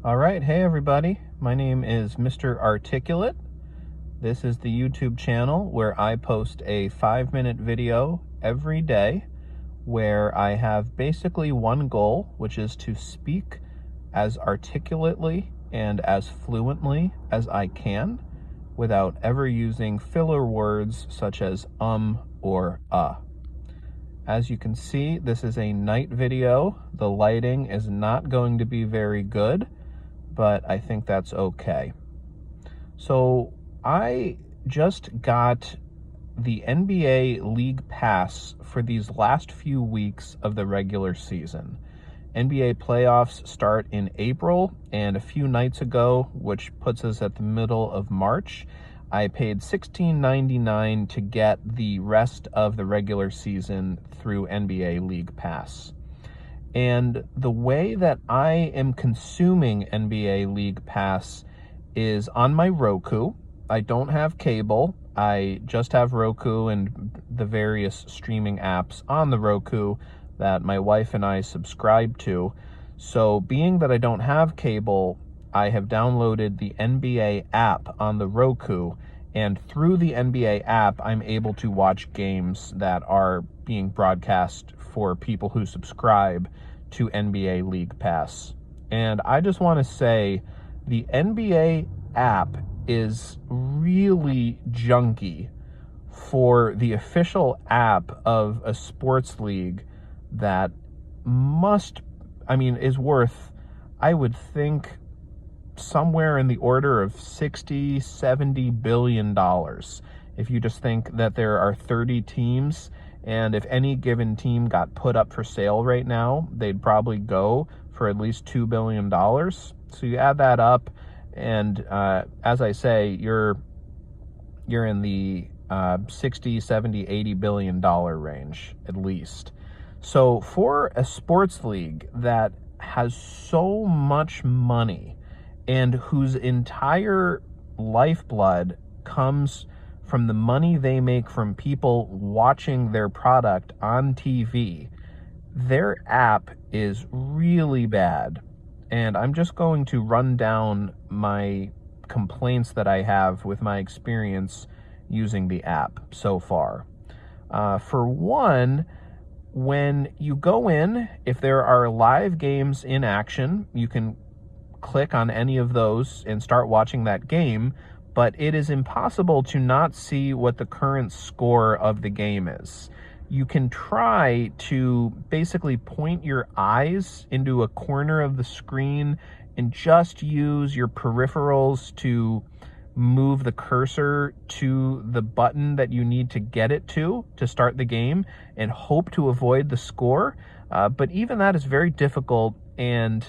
All right, hey everybody. My name is Mr. Articulate. This is the YouTube channel where I post a 5-minute video every day where I have basically one goal, which is to speak as articulately and as fluently as I can without ever using filler words such as or As you can see, this is a night video. The lighting is not going to be very good, but I think that's okay. So I just got the NBA League Pass for these last few weeks of the regular season. NBA playoffs start in April, and a few nights ago, which puts us at the middle of March, I paid $16.99 to get the rest of the regular season through NBA League Pass. And the way that I am consuming NBA League Pass is on my Roku. I don't have cable. I just have Roku and the various streaming apps on the Roku that my wife and I subscribe to. So being that I don't have cable, I have downloaded the NBA app on the Roku, and through the NBA app, I'm able to watch games that are being broadcast for people who subscribe to NBA League Pass. And I just want to say the NBA app is really junky for the official app of a sports league that is worth, I would think, somewhere in the order of $60-70 billion. If you just think that there are 30 teams, and if any given team got put up for sale right now, they'd probably go for at least $2 billion. So you add that up, and as I say, you're in the 60, 70, 80 billion dollar range at least. So for a sports league that has so much money and whose entire lifeblood comes from the money they make from people watching their product on TV, their app is really bad. And I'm just going to run down my complaints that I have with my experience using the app so far. For one, when you go in, if there are live games in action, you can click on any of those and start watching that game, but it is impossible to not see what the current score of the game is. You can try to basically point your eyes into a corner of the screen and just use your peripherals to move the cursor to the button that you need to get it to start the game and hope to avoid the score. But even that is very difficult, and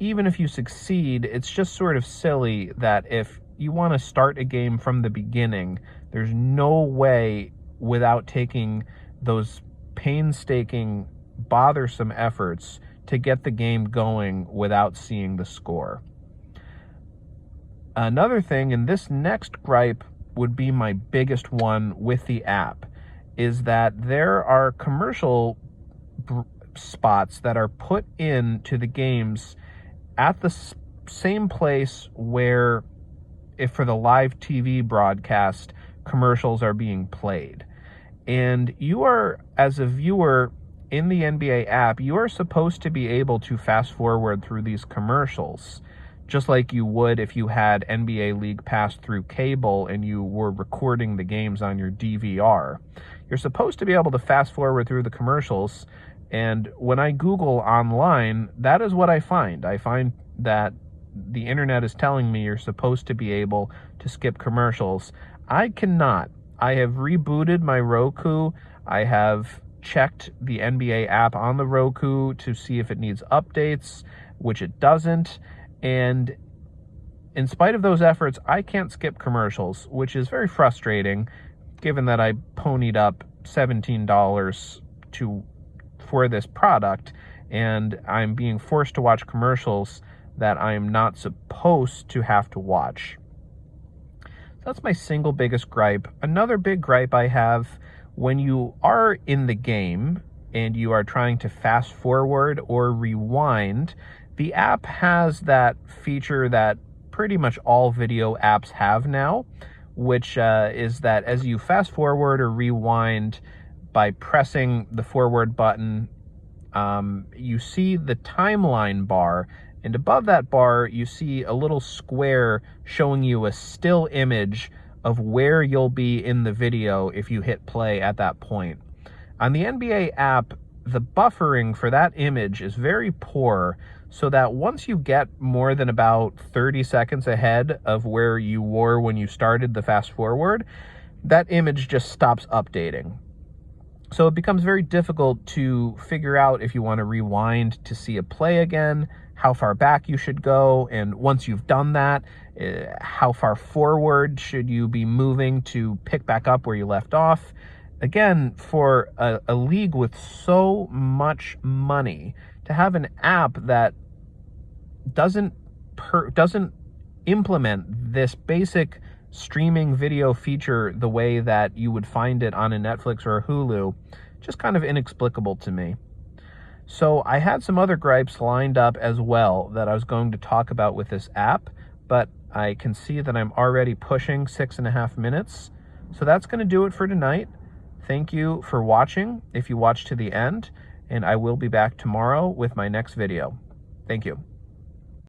even if you succeed, it's just sort of silly that if you want to start a game from the beginning, there's no way without taking those painstaking, bothersome efforts to get the game going without seeing the score. Another thing, and this next gripe would be my biggest one with the app, is that there are commercial spots that are put into the games at the same place where, if for the live TV broadcast, commercials are being played. And you are, as a viewer in the NBA app, you are supposed to be able to fast forward through these commercials, just like you would if you had NBA League Pass through cable and you were recording the games on your DVR. You're supposed to be able to fast forward through the commercials, and when I Google online, that is what I find. I find that the internet is telling me you're supposed to be able to skip commercials. I cannot. I have rebooted my Roku. I have checked the NBA app on the Roku to see if it needs updates, which it doesn't. And in spite of those efforts, I can't skip commercials, which is very frustrating, given that I ponied up $17 for this product, and I'm being forced to watch commercials that I'm not supposed to have to watch. So that's my single biggest gripe. Another big gripe I have, when you are in the game and you are trying to fast forward or rewind, The app has that feature that pretty much all video apps have now, which is that as you fast forward or rewind by pressing the forward button, you see the timeline bar, and above that bar you see a little square showing you a still image of where you'll be in the video if you hit play at that point. On the NBA app, the buffering for that image is very poor, so that once you get more than about 30 seconds ahead of where you were when you started the fast forward, that image just stops updating. So it becomes very difficult to figure out if you want to rewind to see a play again, how far back you should go, and once you've done that, how far forward should you be moving to pick back up where you left off. Again, for a league with so much money, to have an app that doesn't implement this basic streaming video feature the way that you would find it on a Netflix or a Hulu, just kind of inexplicable to me. So I had some other gripes lined up as well that I was going to talk about with this app, but I can see that I'm already pushing 6.5 minutes. So that's going to do it for tonight. Thank you for watching if you watched to the end, and I will be back tomorrow with my next video. Thank you.